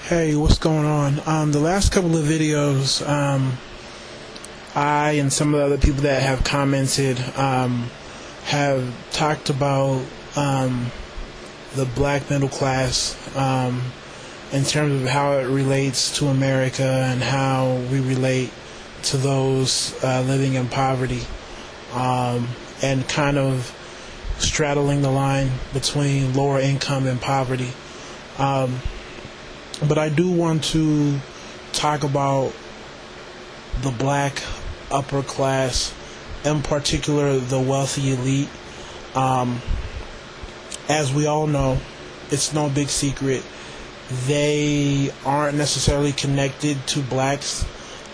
Hey, what's going on? The last couple of videos, I and some of the other people that have commented have talked about the black middle class in terms of how it relates to America and how we relate to those living in poverty, and kind of straddling the line between lower income and poverty. But I do want to talk about the black upper class, in particular the wealthy elite. As we all know, it's no big secret, they aren't necessarily connected to blacks,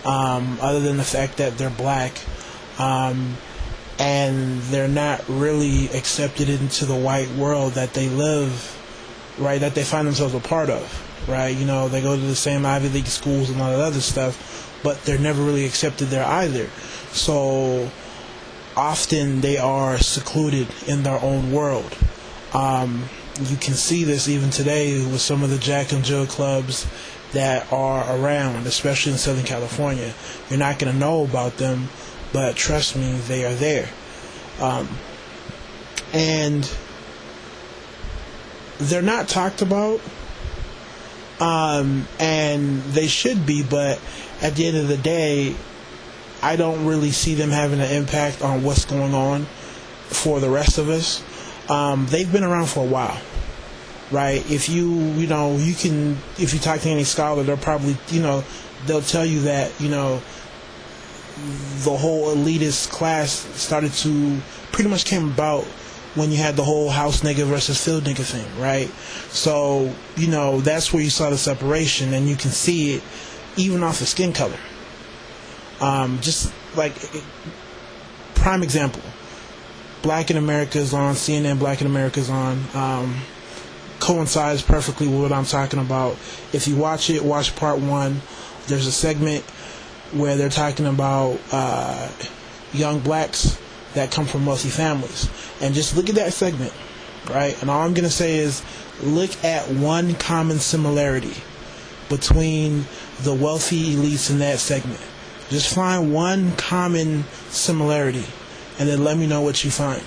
other than the fact that they're black, and they're not really accepted into the white world that they live, right, that they find themselves a part of. Right, you know, they go to the same Ivy League schools and all that other stuff, but they're never really accepted there either. So often they are secluded in their own world. You can see this even today with some of the Jack and Jill clubs that are around, especially in Southern California. You're not going to know about them, but trust me, they are there. And they're not talked about. And they should be, but at the end of the day, I don't really see them having an impact on what's going on for the rest of us. They've been around for a while, right? If you talk to any scholar, they'll probably, they'll tell you that, the whole elitist class started to pretty much came about when you had the whole house nigga versus field nigga thing, right? So, that's where you saw the separation, and you can see it even off of skin color. Just like, prime example, Black in America is on, CNN Black in America is on, coincides perfectly with what I'm talking about. If you watch it, watch part one. There's a segment where they're talking about young blacks that come from wealthy families. And just look at that segment, right? And all I'm going to say is look at one common similarity between the wealthy elites in that segment. Just find one common similarity and then let me know what you find.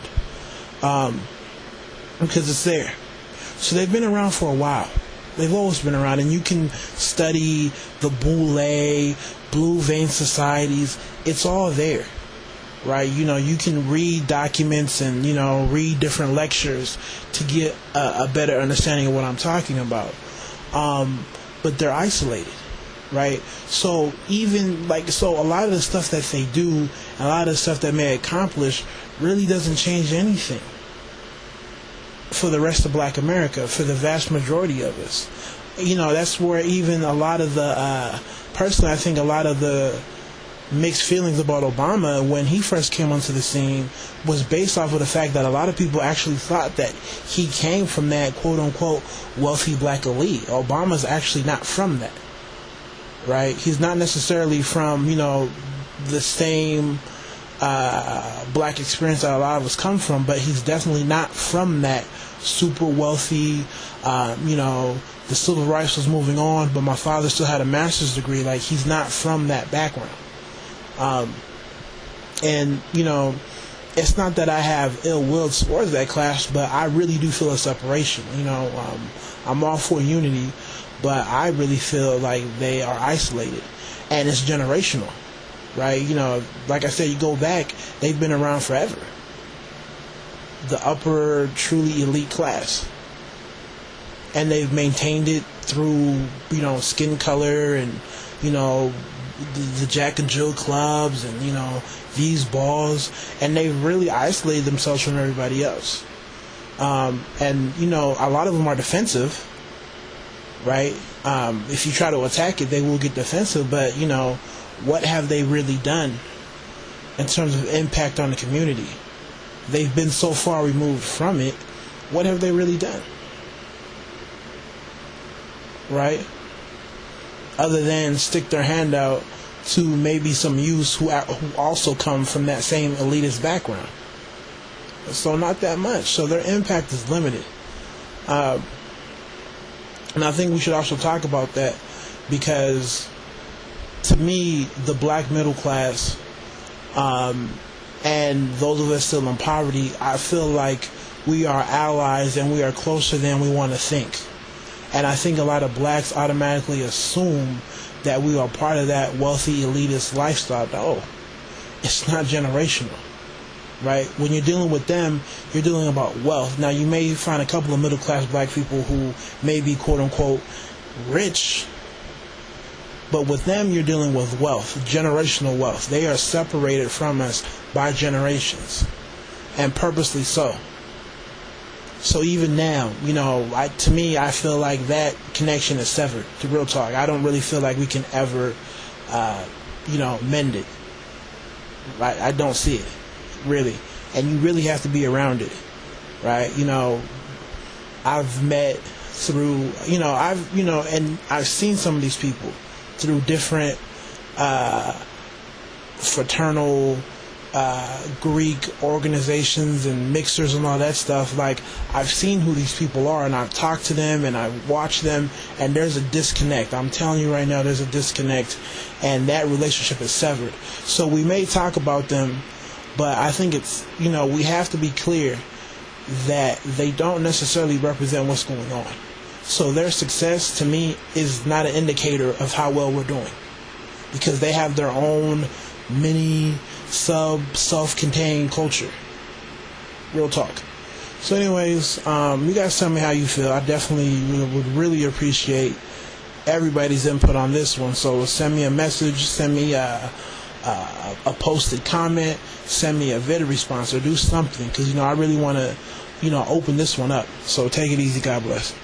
Because it's there. So they've been around for a while. They've always been around, and you can study the Boule, Blue Vein Societies. It's all there. Right, you can read documents and read different lectures to get a better understanding of what I'm talking about. But they're isolated, right? So so a lot of the stuff that they do, and a lot of the stuff that they accomplish, really doesn't change anything for the rest of Black America, for the vast majority of us. That's where even a lot of the personally, I think a lot of the mixed feelings about Obama when he first came onto the scene was based off of the fact that a lot of people actually thought that he came from that quote-unquote wealthy black elite. Obama's actually not from that, right? He's not necessarily from, the same black experience that a lot of us come from, but he's definitely not from that super wealthy, the civil rights was moving on, but my father still had a master's degree. Like, he's not from that background. And it's not that I have ill will towards that class, but I really do feel a separation. I'm all for unity, but I really feel like they are isolated, and it's generational, right? Like I said, you go back, they've been around forever. The upper, truly elite class, and they've maintained it through, skin color and, the Jack and Jill clubs and, these balls, and they've really isolated themselves from everybody else. And, a lot of them are defensive, right? If you try to attack it, they will get defensive, but, what have they really done in terms of impact on the community? They've been so far removed from it. What have they really done? Right? Other than stick their hand out to maybe some youths who also come from that same elitist background. So not that much. So their impact is limited. And I think we should also talk about that because, to me, the black middle class and those of us still in poverty, I feel like we are allies and we are closer than we want to think. And I think a lot of blacks automatically assume that we are part of that wealthy elitist lifestyle. No, it's not generational, right? When you're dealing with them, you're dealing about wealth. Now, you may find a couple of middle class black people who may be quote unquote rich, but with them, you're dealing with wealth, generational wealth. They are separated from us by generations, and purposely so. So even now, to me, I feel like that connection is severed. To real talk, I don't really feel like we can ever, mend it. Right? I don't see it, really. And you really have to be around it, right? I've met through, and I've seen some of these people through different fraternal Greek organizations and mixers and all that stuff. Like, I've seen who these people are, and I've talked to them and I've watched them, and there's a disconnect. I'm telling you right now, there's a disconnect, and that relationship is severed. So we may talk about them, but I think it's, we have to be clear that they don't necessarily represent what's going on. So their success, to me, is not an indicator of how well we're doing, because they have their own mini self-contained culture. Real talk. So anyways, you guys tell me how you feel. I definitely would really appreciate everybody's input on this one. So send me a message, send me a posted comment, send me a video response, or do something, because I really want to open this one up. So take it easy. God bless.